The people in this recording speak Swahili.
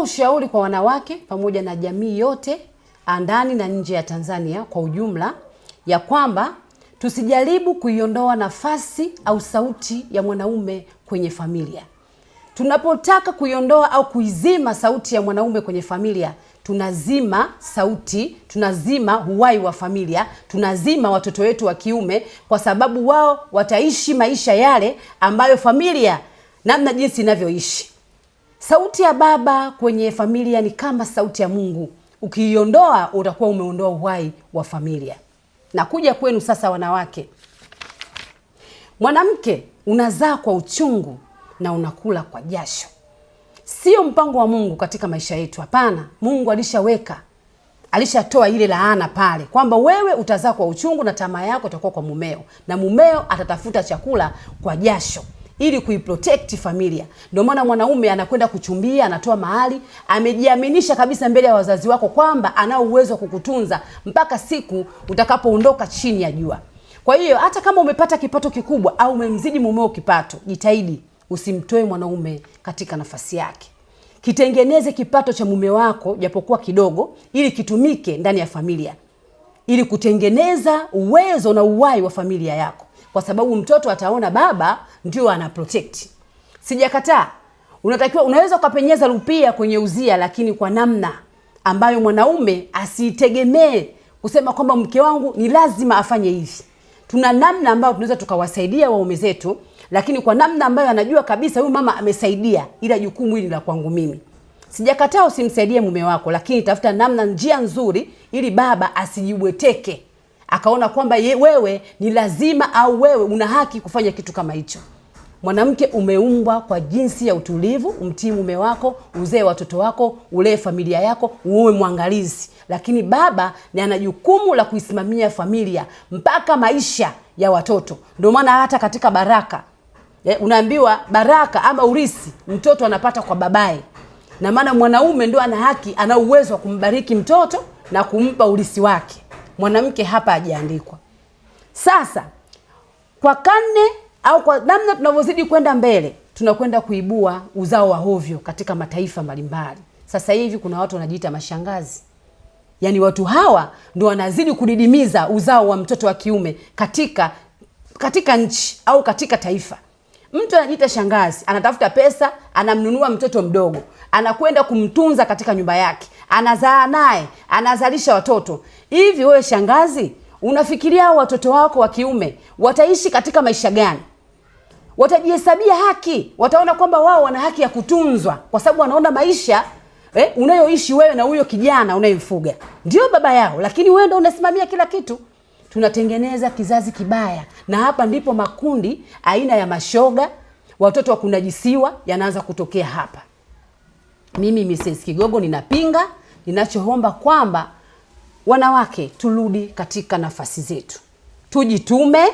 Ushauri kwa wanawake pamoja na jamii yote ndani na nje ya Tanzania kwa ujumla, ya kwamba tusijaribu kuiondoa nafasi au sauti ya mwanaume kwenye familia. Tunapotaka kuiondoa au kuizima sauti ya mwanaume kwenye familia, tunazima sauti, tunazima uhai wa familia, tunazima watoto wetu wa kiume, kwa sababu wao wataishi maisha yale ambayo familia namna jinsi inavyoishi. Sauti ya baba kwenye familia ni kama sauti ya Mungu. Ukiiondoa utakuwa umeondoa uhai wa familia. Na kuja kwenu sasa wanawake. Mwanamke unazaa kwa uchungu na unakula kwa jasho. Sio mpango wa Mungu katika maisha yetu, hapana. Mungu alishatoa ile laana pale kwamba wewe utazaa kwa uchungu na tamaa yako itakuwa kwa mumeo, na mumeo atatafuta chakula kwa jasho ili kuiprotect familia. Ndio maana mwanaume anakwenda kuchumbia, anatoa mahali, amejiaminisha kabisa mbele ya wazazi wako kwamba ana uwezo wa kukutunza mpaka siku utakapoondoka chini ya jua. Kwa hiyo hata kama umepata kipato kikubwa au umemzidi mumeo kipato, jitahidi usimtoe mwanaume katika nafasi yake. Kitengeneze kipato cha mume wako japokuwa kidogo, ili kitumike ndani ya familia, ili kutengeneza uwezo na uhai wa familia yako, kwa sababu mtoto ataona baba ndio ana protect. Sijakataa, unaweza ukapenyeza rupia kwenye uzia, lakini kwa namna ambayo mwanaume asitegemee kusema kwamba mke wangu ni lazima afanye hivi. Tuna namna ambayo tunaweza tukawasaidia waume zetu, lakini kwa namna ambayo anajua kabisa huyu mama amesaidia, ila jukumu hili la kwangu mimi. Sijakataa usimsaidie mume wako, lakini tafuta namna, njia nzuri, ili baba asijibweteke akaona kwamba wewe ni lazima au wewe una haki kufanya kitu kama hicho. Mwanamke umeumbwa kwa jinsi ya utulivu, umtii mume wako, uzee watoto wako, ulee familia yako, uwe mwangalizi. Lakini baba ni ana jukumu la kuisimamia familia mpaka maisha ya watoto. Ndio maana hata katika baraka unaambiwa baraka ama urisi mtoto anapata kwa babaye. Na maana mwanaume ndio ana haki, ana uwezo wa kumbariki mtoto na kumpa urisi wake. Mwanamke hapa hajaandikwa. Sasa kwa karne au kwa namna tunavyozidi kwenda mbele, tunakwenda kuibua uzao wa hovyo katika mataifa mbalimbali. Sasa hivi kuna watu wanajiita mashangazi. Yaani watu hawa ndio wanazidi kudidimiza uzao wa mtoto wa kiume katika nchi au katika taifa. Mtu anajiita shangazi, anatafuta pesa, anamnunua mtoto mdogo, anakwenda kumtunza katika nyumba yake, anazaa naye, anazalisha watoto. Hivi wewe shangazi, unafikiria watoto wako wa kiume wataishi katika maisha gani? Watajihesabia haki, wataona kwamba wao wana haki ya kutunzwa, kwa sababu wanaona maisha unayoishi wewe na huyo kijana unayemfuga ndio baba yao, lakini wewe ndio unasimamia kila kitu. Tunatengeneza kizazi kibaya, na hapa ndipo makundi aina ya mashoga, watoto wa kunajisiwa yanaanza kutokea hapa. Mimi Mrs. Kigogo ninapinga. Ninachoomba kwamba wanawake turudi katika nafasi zetu, tujitume.